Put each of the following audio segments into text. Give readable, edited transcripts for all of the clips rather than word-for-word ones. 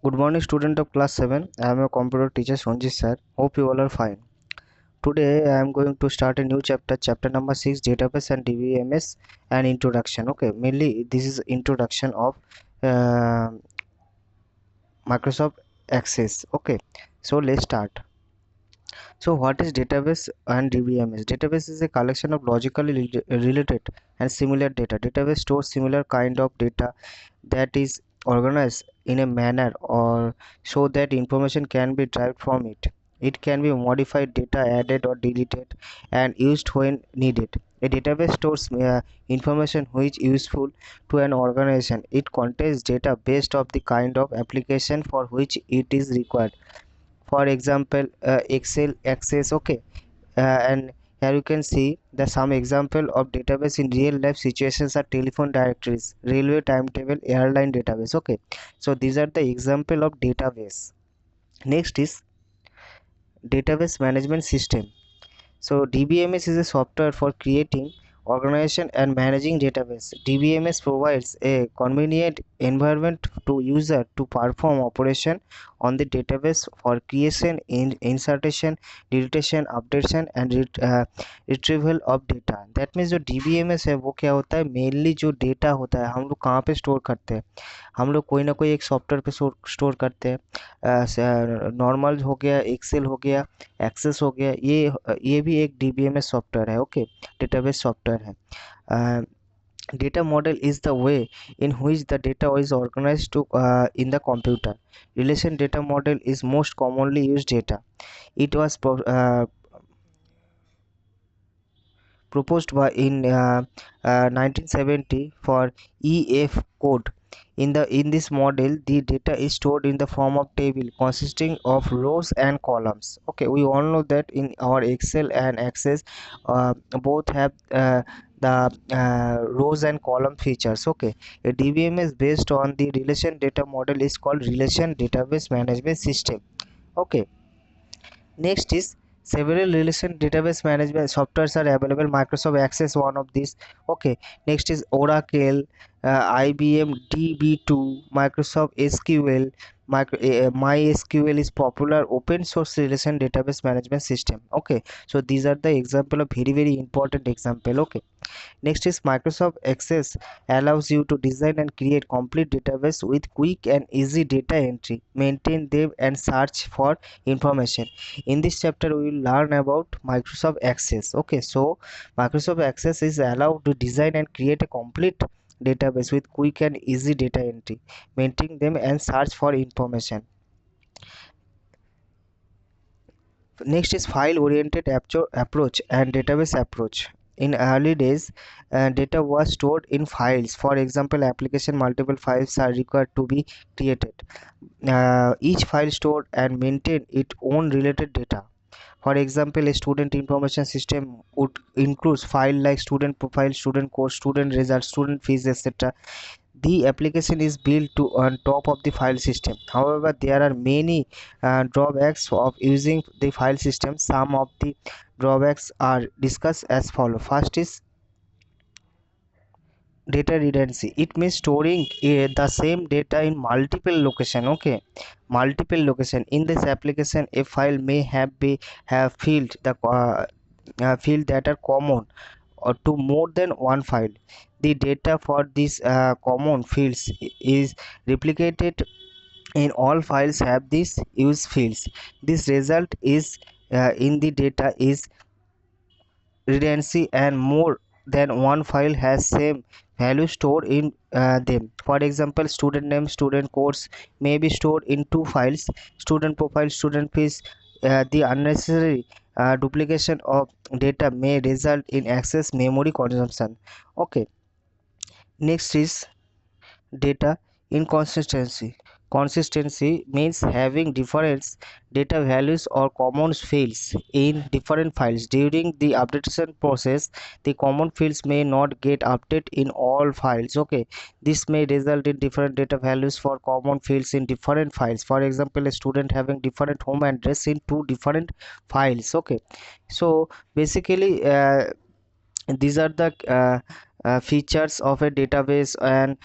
Good morning, student of class 7. I am a computer teacher Sonji sir. Hope you all are fine. Today I am going to start a new chapter number 6, database and DBMS and introduction. Okay, mainly this is introduction of uh, Microsoft Access. Okay, so let's start. So what is database and DBMS? Database is a collection of logically related and similar data. Database stores similar kind of data that is organized in a manner or so that information can be derived from it. It can be modified, data added or deleted, and used when needed. A database stores information which is useful to an organization. It contains data based of the kind of application for which it is required. For example, Excel access. Okay, and here you can see the some example of database in real life situations are telephone directories, railway timetable, airline database. Okay, so these are the example of database. Next is database management system. So DBMS is a software for creating, organization and managing database. DBMS provides a convenient environment to user to perform operation on the database for creation, insertion, deletion, updation and retrieval of data. That means जो DBMS है वो क्या होता है, mainly जो data होता है हम लोग कहाँ पे स्टोर करते हैं, हम लोग कोई ना कोई एक सॉफ्टवेयर पे स्टोर करते हैं. नॉर्मल हो गया, एक्सेल हो गया, एक्सेस हो गया, ये भी एक डीबीएमएस सॉफ्टवेयर है. ओके, डेटाबेस सॉफ्टवेयर है. Data model is the way in which the data is organized in the computer. Relation data model is most commonly used data. It was proposed by in 1970 for EF code. In this model, the data is stored in the form of table consisting of rows and columns. Okay, we all know that in our Excel and Access, both have the rows and column features. Okay, a DBMS based on the relation data model is called relation database management system. Okay, next is several relation database management softwares are available. Microsoft Access one of these. Okay, next is Oracle, IBM DB2, Microsoft SQL. MySQL is popular open source relation database management system. Okay, so these are the example of very important example. Okay, next is Microsoft Access allows you to design and create complete database with quick and easy data entry, maintain them and search for information. In this chapter we will learn about Microsoft Access. Okay, so Microsoft Access is allowed to design and create a complete database with quick and easy data entry, maintain them and search for information. Next is file oriented approach and database approach. In early days, data was stored in files. For example, application multiple files are required to be created. Each file stored and maintained its own related data. For example, a student information system would include file like student profile, student course, student results, student fees, etc. The application is built to on top of the file system. However, there are many drawbacks of using the file system. Some of the drawbacks are discussed as follow. First is data redundancy. It means storing the same data in multiple location. Okay, multiple location. In this application, a file may have field that are common or to more than one file. The data for these common fields is replicated in all files have these use fields. This result is in the data is redundancy and more than one file has same value stored in them. For example, student name, student course may be stored in two files. Student profile, student fees. The unnecessary duplication of data may result in excess memory consumption. Okay, next is data inconsistency. Consistency means having different data values or common fields in different files. During the updation process, the common fields may not get updated in all files. Okay, this may result in different data values for common fields in different files. For example, a student having different home address in two different files. Okay, so basically these are the features of a database and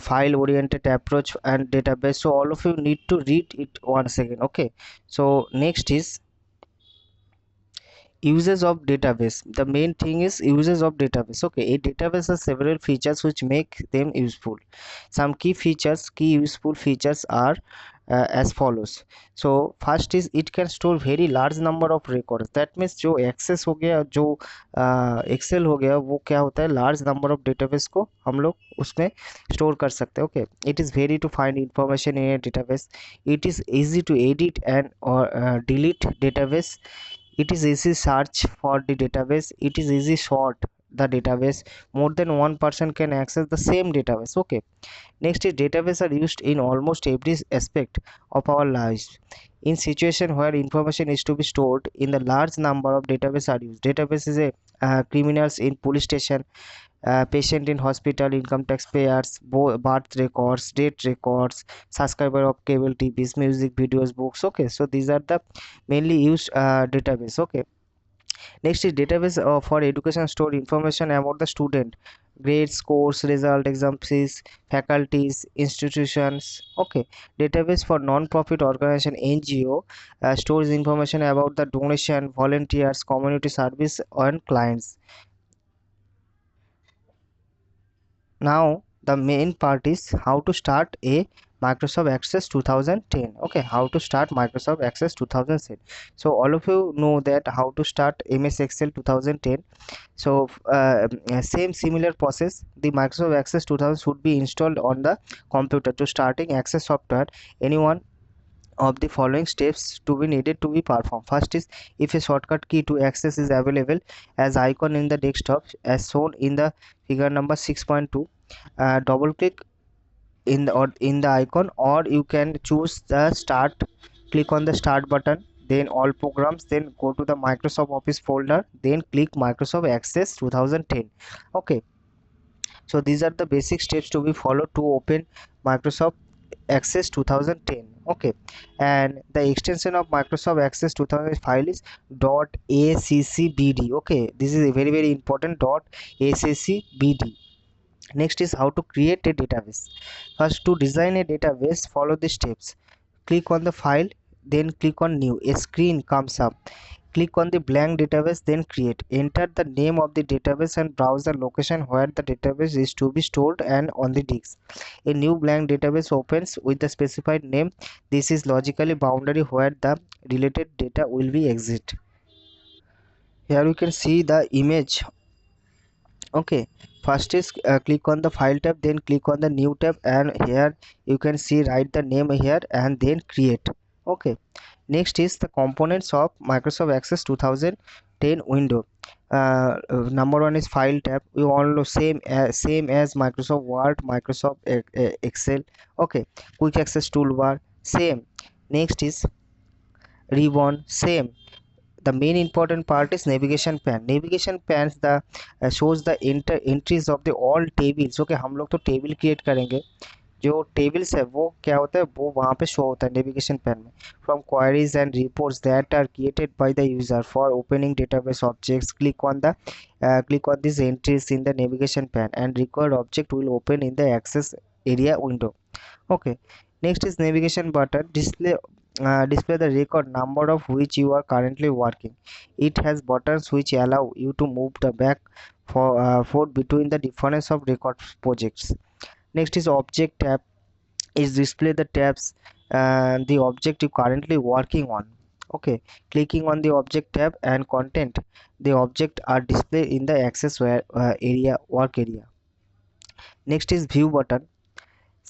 file oriented approach and database. So all of you need to read it once again. Okay, so next is uses of database. The main thing is uses of database. Okay, a database has several features which make them useful. Some key useful features are as follows. So first is it can store very large number of records. That means जो access हो गया, जो Excel हो गया, वो क्या होता है, लार्ज नंबर ऑफ डेटाबेस को हम लोग उसमें स्टोर कर सकते हैं. Okay, it is very to find information in a database. It is easy to edit and or delete database. It is easy search for the database. It is easy sort the database. More than one person can access the same database. Okay, next is database are used in almost every aspect of our lives. In situation where information is to be stored in the large number of database are used. Database is a criminals in police station, patient in hospital, income taxpayers, birth records, date records, subscriber of cable tvs, music videos, books. Okay, so these are the mainly used database. Okay, next is database for education, store information about the student, grades, course result, exam fees, faculties, institutions. Okay, database for non-profit organization, NGO, stores information about the donation, volunteers, community service and clients. Now the main part is how to start a Microsoft Access 2010. Okay, how to start Microsoft Access 2010. So all of you know that how to start MS Excel 2010. So same similar process, the Microsoft Access 2000 should be installed on the computer. To starting Access software, anyone of the following steps to be needed to be performed. First is, if a shortcut key to access is available as icon in the desktop as shown in the figure number 6.2, double click in the icon, or you can choose the start, click on the start button, then all programs, then go to the Microsoft Office folder, then click Microsoft Access 2010. Okay, so these are the basic steps to be followed to open Microsoft Access 2010. Okay, and the extension of Microsoft Access 2000 file is .accbd. Okay, this is a very important .accbd. Next is how to create a database. First, to design a database, follow the steps. Click on the file, then click on new. A screen comes up. Click on the blank database, then create. Enter the name of the database and browse the location where the database is to be stored and on the disk. A new blank database opens with the specified name. This is logically boundary where the related data will be exit. Here you can see the image. Okay, first is click on the file tab, then click on the new tab, and here you can see write the name here and then create. Okay, next is the components of Microsoft Access 2010 window. Number one is file tab. We all know same as Microsoft Word, Microsoft Excel. Okay, quick access toolbar, same. Next is ribbon, same. The main important part is navigation pan. Navigation pans the shows the entries of the all tables. Okay, हम लोग तो table create करेंगे. जो tables है वो क्या होता है, वो वहाँ पे शो होता है नेविगेशन पैन में. From queries and reports that are created by the user for opening database objects, click on these entries in the navigation pan and required object will open in the access area window. Okay, next is navigation button. Display the record number of which you are currently working. It has buttons which allow you to move the back forward between the difference of record projects. Next is object tab. Is display the tabs and the object you currently working on. Okay, clicking on the object tab and content the object are displayed in the access area work area. Next is view button.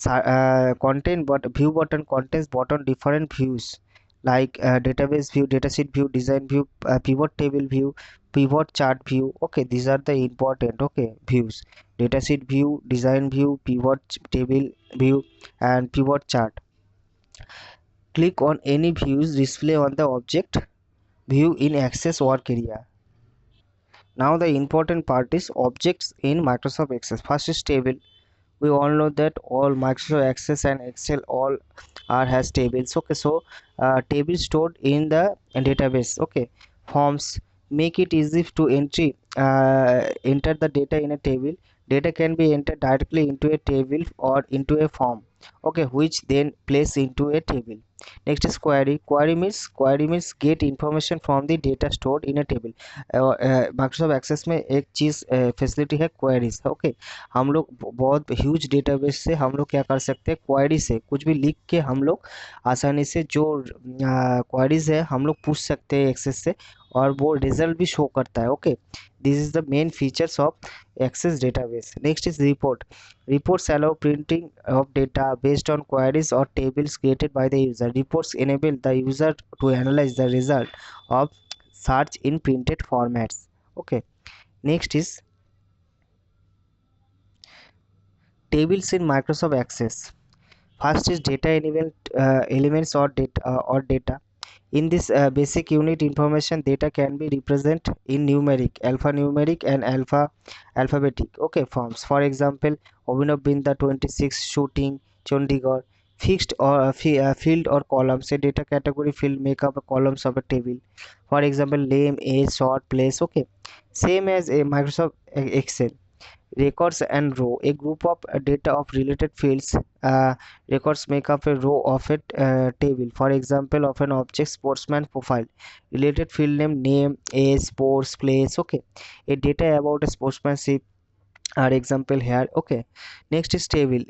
Content but view button contains button different views like database view, datasheet view, design view, pivot table view, pivot chart view. Okay, these are the important, okay, views: datasheet view, design view, table view and pivot chart. Click on any views display on the object view in access work area. Now the important part is objects in Microsoft Access. First is table. We all know that all Microsoft Access and Excel all are has tables. Okay, so table stored in the database. Okay, forms, make it easy to enter the data in a table. Data can be entered directly into a table or into a form, okay, which then place into a table. Next is query. Query means get information from the data stored in a table. Microsoft Access में एक चीज़ facility है queries, okay. हम लोग बहुत huge database से हम लोग क्या कर सकते हैं, क्वेरी से कुछ भी लिख के हम लोग आसानी से जो क्वेरीज है हम लोग पूछ सकते हैं एक्सेस से, और वो रिजल्ट भी शो करता है, okay. This is the main features of access database. Next is report. Reports allow printing of data based on queries or tables created by the user. Reports enable the user to analyze the result of search in printed formats, okay. Next is tables in Microsoft Access. First is data elements or data. In this basic unit information, data can be represented in numeric, alphanumeric and alphabetic, okay, forms. For example, Obhinav Binda 26 shooting Chandigarh. Fixed or field or columns, a data category field make up a columns of a table. For example, name, age, sort, place, okay. Same as a Microsoft Excel. Records and row, a group of data of related fields. Records make up a row of a table. For example, of an object sportsman profile, related field name, age, sports, place, okay. A data about a sportsmanship are example here, okay. Next is table.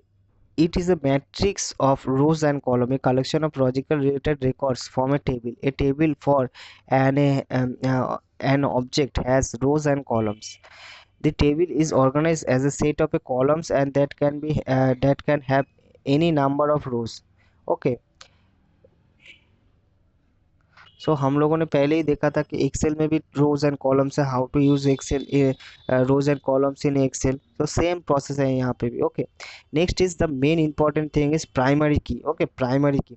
It is a matrix of rows and column, a collection of logical related records from a table. A table for an object has rows and columns. The table is organized as a set of a columns, and that can have any number of rows, okay. सो हम लोगों ने पहले ही देखा था कि Excel में भी rows and columns है, how to use Excel rows and columns in Excel, तो सेम प्रोसेस है यहाँ पे भी, okay. Next is the main important thing is primary key, okay. Primary key,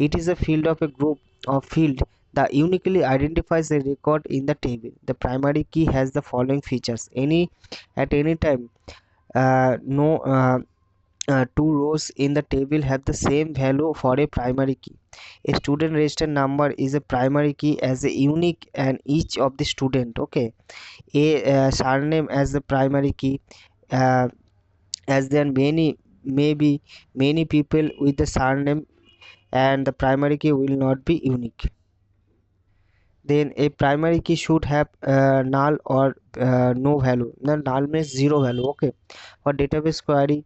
it is a field of a group of field that uniquely identifies a record in the table. The primary key has the following features: at any time, no two rows in the table have the same value for a primary key. A student register number is a primary key as a unique and each of the student, okay. A surname as the primary key, uh, as there maybe many people with the surname, and the primary key will not be unique. Then a primary key should have null or no value. Null means zero value, okay. For database query,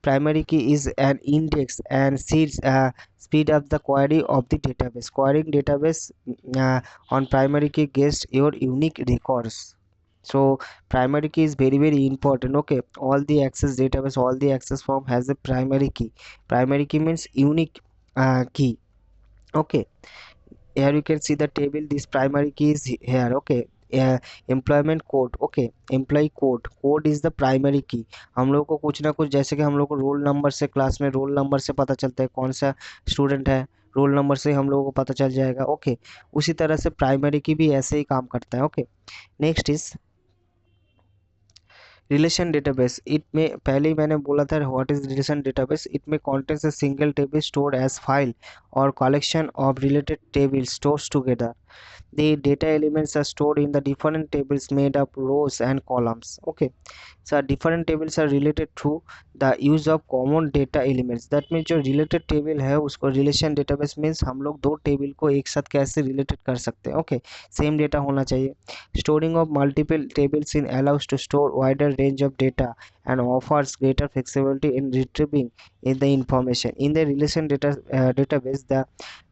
primary key is an index and speed up the query of the database. Querying database on primary key gets your unique records. So primary key is very important, okay. All the access database, all the access form has a primary key. Primary key means unique key, okay. Here you can see the table, this primary key is here, okay. Employment code, okay. Employee code is the primary key. हम लोग को कुछ ना कुछ, जैसे कि हम लोग को रोल नंबर से, क्लास में रोल नंबर से पता चलता है कौन सा स्टूडेंट है, रोल नंबर से हम लोगों को पता चल जाएगा, ओके। उसी तरह से प्राइमरी की भी ऐसे ही काम करता है, okay. Next is relation database. It में पहले ही मैंने बोला था what is relation database. It में contents a single table stored as file और collection of related tables stores together. The data elements are stored in the different tables made up rows and columns, okay. So different tables are related through the use of common data elements. That means जो related table है उसको relation database means हम लोग दो table को एक साथ कैसे related कर सकते हैं, okay. Same data होना चाहिए. Storing of multiple tables in allows to store wider range of data and offers greater flexibility in retrieving the information. In the relation database, the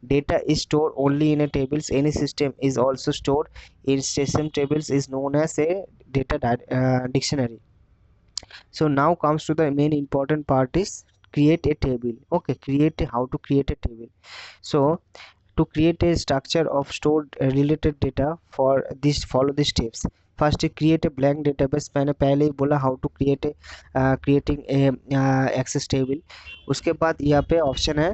data is stored only in a tables. Any system is also stored in system tables is known as a dictionary. So now comes to the main important part is create a table, okay. How to create a table. So to create a structure of stored related data, for this follow the steps. First create a blank database. मैंने पहले ही बोला how to create a creating a access table. उसके बाद यहाँ पे option है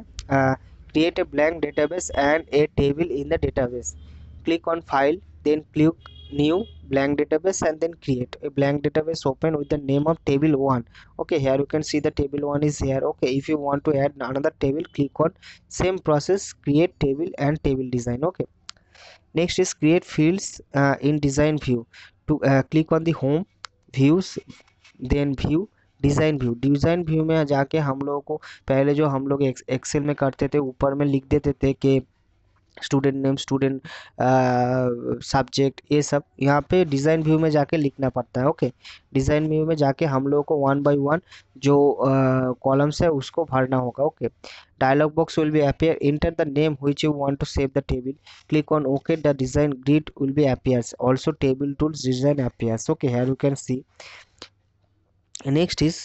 create a blank database and a table in the database. Click on file, then click new blank database and then create a blank database. Open with the name of table 1, okay. Here you can see the table 1 is here, okay. If you want to add another table, click on same process, create table and table design, okay. Next is create fields in design view. To click on the home, views, then view, design view में जाके हम लोगों को पहले जो हम लोग Excel में करते थे ऊपर में लिख देते थे कि स्टूडेंट नेम, स्टूडेंट सब्जेक्ट, ये सब यहाँ पे डिज़ाइन व्यू में जाके लिखना पड़ता है। ओके, डिज़ाइन व्यू में जाके हम लोगों को वन बाय वन जो कॉलम्स है उसको भरना होगा। Okay, dialog box will be appear, enter the name which you want to save the table, click on OK, the design grid will be appears, also table tools design appears. Okay, here you can see. Next is,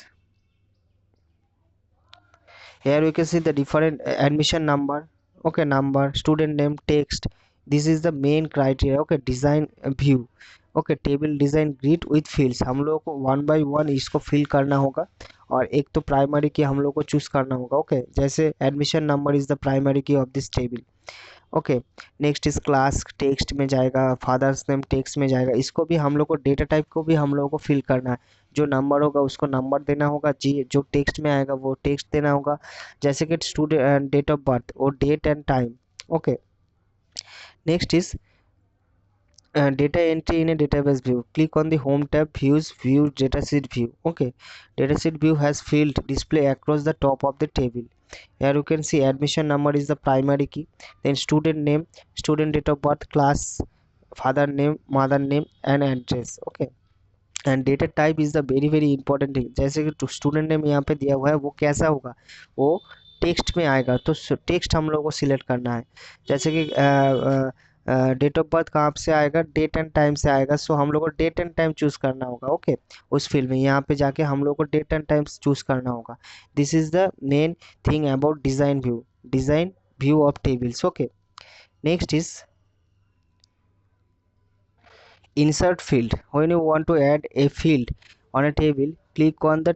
here you can see the different admission number. Okay, number, student name, text, this is the main criteria. Okay, design view. Okay, table design grid with fields, हम लोगों को one by one इसको fill करना होगा और एक तो primary की हम लोग को चूज़ करना होगा। ओके, जैसे admission number is the primary key of this table. Okay, next इस क्लास टेक्स्ट में जाएगा, फादर्स नेम टेक्स्ट में जाएगा, इसको भी हम लोग को डेटा टाइप को भी हम लोगों को फिल करना है। जो नंबर होगा उसको नंबर देना होगा, जी जो टेक्स्ट में आएगा वो टेक्स्ट देना होगा। जैसे कि स्टूडेंट डेट ऑफ बर्थ और date and time. Okay, next is data entry in a database view. Click on the home tab, views, view datasheet view. Okay, datasheet view has field display across the top of the table. Here you can see admission number is the primary key, then student name, student date of birth, class, father name, mother name and address. Okay, and data type is the very very important thing. जैसे कि student name यहाँ पे दिया हुआ है वो कैसा होगा, वो टेक्स्ट में आएगा, तो टेक्स्ट हम लोग को सिलेक्ट करना है। जैसे कि डेट ऑफ बर्थ कहाँ से आएगा, डेट एंड टाइम से आएगा, सो हम लोग को डेट एंड टाइम चूज़ करना होगा। ओके, उस फील्ड में यहाँ पे जाके हम लोग को डेट एंड टाइम चूज़ करना होगा। This is the main thing about design view of tables. Okay, next is insert field. When you want to add a field on a table, click on the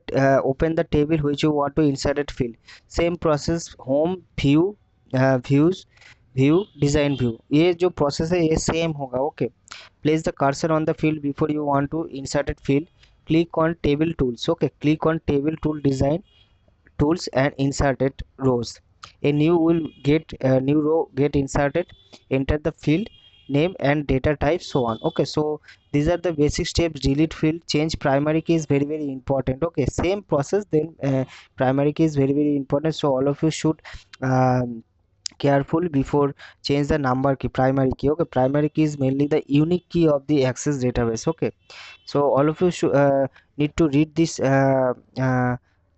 open the table which you want to insert it field. Same process, home, view, views, view, design view, ये जो process है ये same होगा। Okay, place the cursor on the field before you want to insert it field, click on table tools. Okay, click on table tool, design tools and insert it rows. A new row get inserted, enter the field name and data type, so on. Okay, so these are the basic steps. Delete field, change primary key is very very important. Okay, same process, then primary key is very very important, so all of you should careful before change the number key, primary key. Okay, primary key is mainly the unique key of the access database. Okay, so all of you should need to read this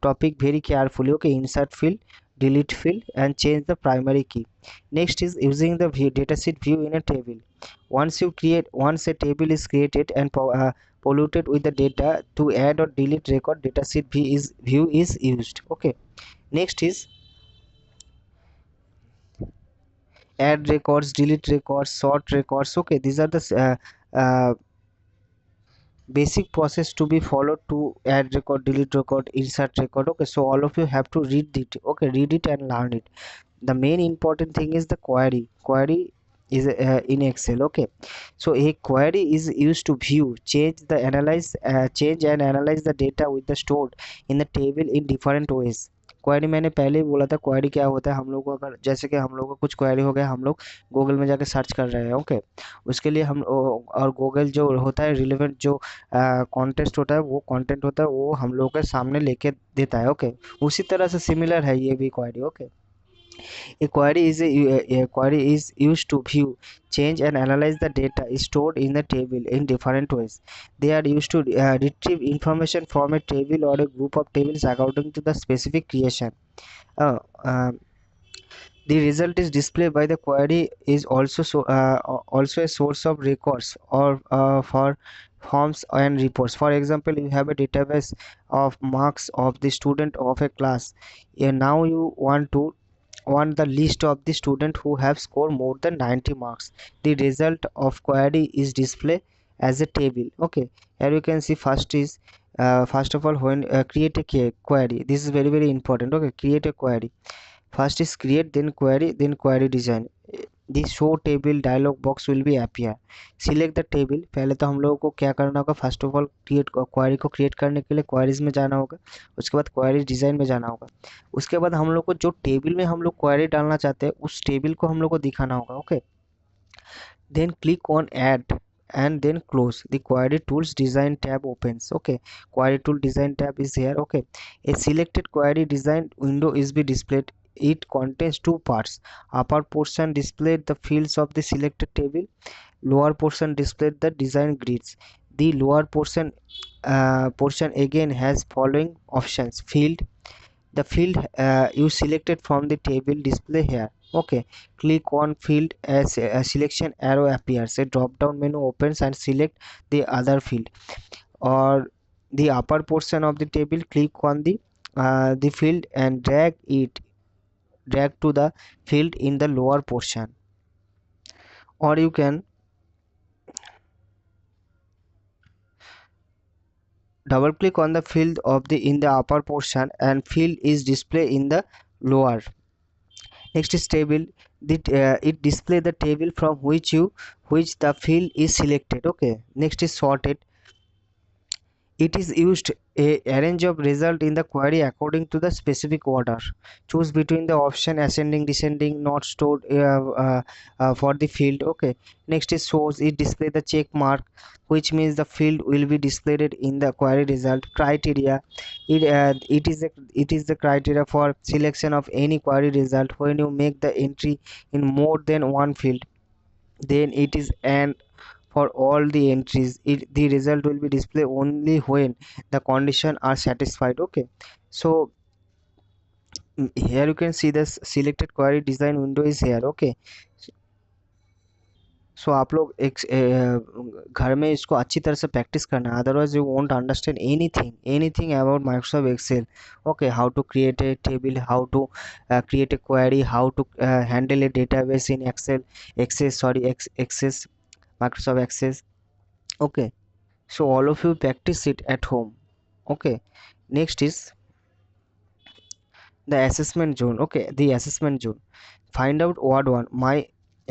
topic very carefully. Okay, insert field, delete field and change the primary key. Next is using the dataset view in a table. Once a table is created and polluted with the data, to add or delete record, dataset view is used. Okay, next is add records, delete records, sort records. Okay, these are the basic process to be followed to add record, delete record, insert record. Okay, so all of you have to read it. Okay, read it and learn it. The main important thing is the query is in Excel. Okay, so a query is used to view, change and analyze the data with the stored in the table in different ways. Query मैंने पहले ही बोला था, query क्या होता है। हम लोग को अगर जैसे कि हम लोग को कुछ क्वेरी हो गया, हम लोग गूगल में जाके सर्च कर रहे हैं। ओके, उसके लिए हम और गूगल जो होता है रिलेवेंट जो कॉन्टेंट होता है, वो कंटेंट होता है वो हम लोग के सामने लेके देता है। ओके, उसी तरह से सिमिलर है ये भी query. Okay, a query is used to view, change and analyze the data stored in the table in different ways. They are used to retrieve information from a table or a group of tables according to the specific creation. Uh, uh, the result is displayed by the query is also a source of records or for forms and reports. For example, you have a database of marks of the student of a class. Now you want the list of the student who have scored more than 90 marks. The result of query is displayed as a table. Okay, here you can see first of all, when create a query, this is very very important. Okay, create a query. First is create, then query design. The show table dialog box will be appear. Select the table. पहले तो हम लोगों को क्या करना होगा, first of all query को create करने के लिए क्वेरीज में जाना होगा, उसके बाद क्वेरी डिज़ाइन में जाना होगा, उसके बाद हम लोग को जो टेबल में हम लोग क्वेरी डालना चाहते हैं उस टेबल को हम लोग को दिखाना होगा। Okay, then click on add and then close. The query tools design tab opens. Okay, query tool design tab is here. Okay, a selected query design window is be displayed. It contains two parts. Upper portion displays the fields of the selected table, lower portion displays the design grids. The lower portion again has following options: field, the field you selected from the table display here. Okay, click on field as a selection arrow appears. A drop down menu opens and select the other field. Or the upper portion of the table, click on the field and drag to the field in the lower portion. Or you can double click on the field of the in the upper portion and field is displayed in the lower. Next is table. It display the table from which the field is selected. Okay, next is sorted. It is used a arrange of result in the query according to the specific order. Choose between the option ascending, descending, not stored for the field. Okay. Next is source. It display the check mark, which means the field will be displayed in the query result. Criteria. It is the criteria for selection of any query result. When you make the entry in more than one field, then it is an for all the entries. The result will be displayed only when the condition are satisfied. Okay, so here you can see this selected query design window is here. Okay, सो आप लोग एक घर में इसको अच्छी तरह से practice करना, otherwise you won't understand anything about Microsoft Excel. Okay, how to create a table, how to create a query, how to handle a database in Excel, Access Microsoft Access. Okay, so all of you practice it at home. Okay, next is the assessment zone. Okay, the assessment zone. Find out word 1, my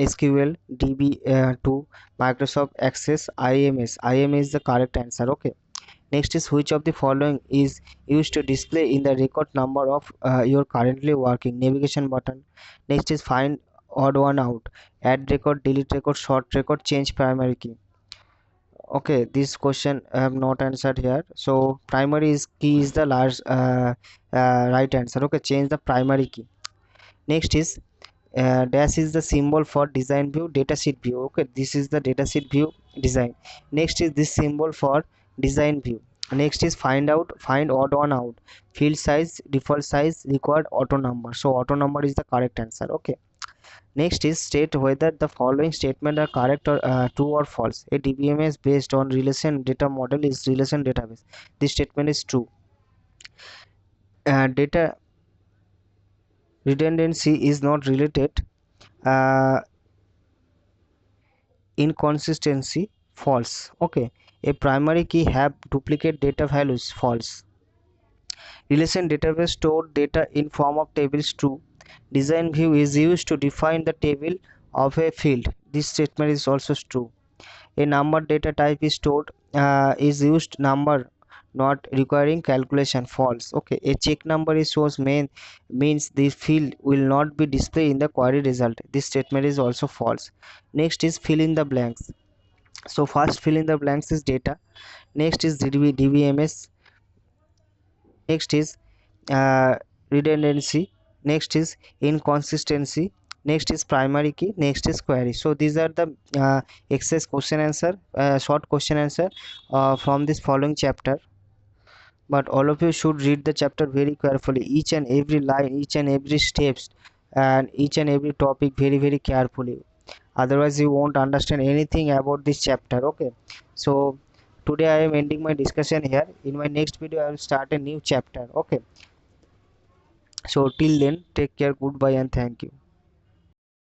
SQL DB2 Microsoft Access IMS. IMS is the correct answer. Okay, next is which of the following is used to display in the record number of your currently working. Navigation button. Next is find odd one out, add record, delete record, sort record, change primary key. Okay, this question I have not answered here. So primary is key is the large right answer. Okay, change the primary key. Next is dash is the symbol for design view, datasheet view. Okay, this is the datasheet view design. Next is this symbol for design view. Next is find odd one out, field size, default size, required auto number. So auto number is the correct answer. Okay, next is state whether the following statement are correct or true or false. A DBMS based on relation data model is relation database. This statement is true. Data redundancy is not related. uh, Inconsistency, false. Okay, a primary key have duplicate data values, false. Relation database stored data in form of tables, true. Design view is used to define the table of a field. This statement is also true. A number data type is stored is used number not requiring calculation, false. Okay, a check number is shows means the field will not be displayed in the query result. This statement is also false. Next is fill in the blanks. So first fill in the blanks is data. Next is DBMS. Next is uh, redundancy. Next is inconsistency. Next is primary key. Next is query. So these are the excess question answer, short question answer from this following chapter. But all of you should read the chapter very carefully, each and every line, each and every steps, and each and every topic very carefully. Otherwise you won't understand anything about this chapter. Okay, so today I am ending my discussion here. In my next video I will start a new chapter. Okay, so till then, take care, goodbye and thank you.